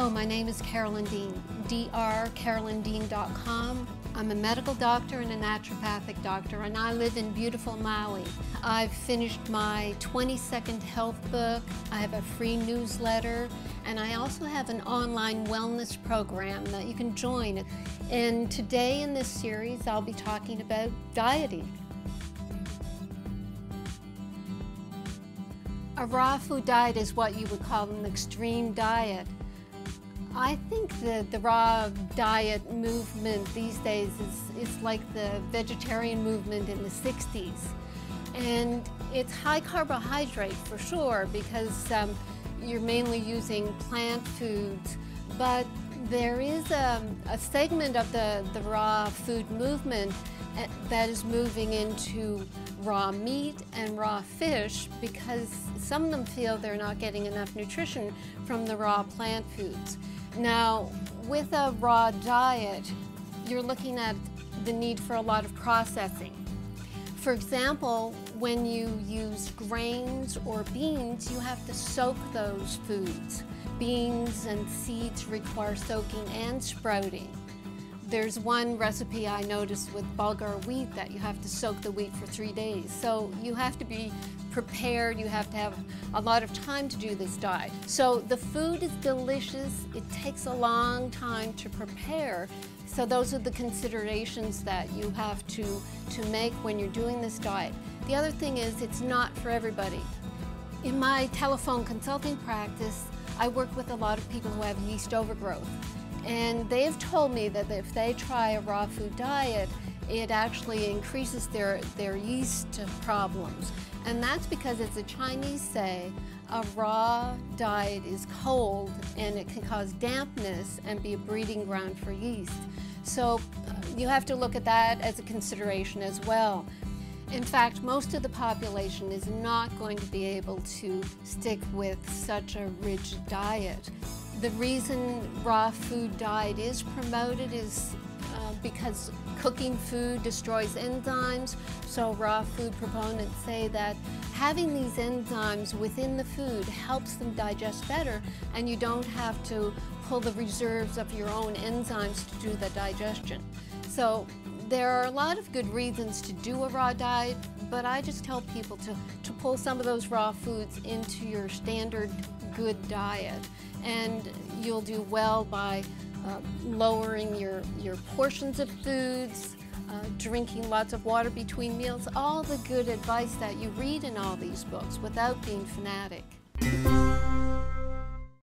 Hello, my name is Carolyn Dean, drcarolyndean.com. I'm a medical doctor and a naturopathic doctor, and I live in beautiful Maui. I've finished my 20-second health book, I have a free newsletter, and I also have an online wellness program that you can join. And today in this series, I'll be talking about dieting. A raw food diet is what you would call an extreme diet. I think that the raw diet movement these days is like the vegetarian movement in the 60s. And it's high carbohydrate for sure because you're mainly using plant foods, but there is a segment of the raw food movement that is moving into raw meat and raw fish because some of them feel they're not getting enough nutrition from the raw plant foods. Now, with a raw diet, you're looking at the need for a lot of processing. For example, when you use grains or beans, you have to soak those foods. Beans and seeds require soaking and sprouting. There's one recipe I noticed with balgar wheat that you have to soak the wheat for 3 days. So you have to be prepared, you have to have a lot of time to do this diet. So the food is delicious, it takes a long time to prepare. So those are the considerations that you have to make when you're doing this diet. The other thing is it's not for everybody. In my telephone consulting practice, I work with a lot of people who have yeast overgrowth. And they've told me that if they try a raw food diet, it actually increases their yeast problems. And that's because, as the Chinese say, a raw diet is cold and it can cause dampness and be a breeding ground for yeast. So you have to look at that as a consideration as well. In fact, most of the population is not going to be able to stick with such a rigid diet. The reason raw food diet is promoted is because cooking food destroys enzymes. So raw food proponents say that having these enzymes within the food helps them digest better, and you don't have to pull the reserves of your own enzymes to do the digestion. So there are a lot of good reasons to do a raw diet, but I just tell people to pull some of those raw foods into your standard good diet. And you'll do well by lowering your portions of foods, drinking lots of water between meals, all the good advice that you read in all these books without being fanatic.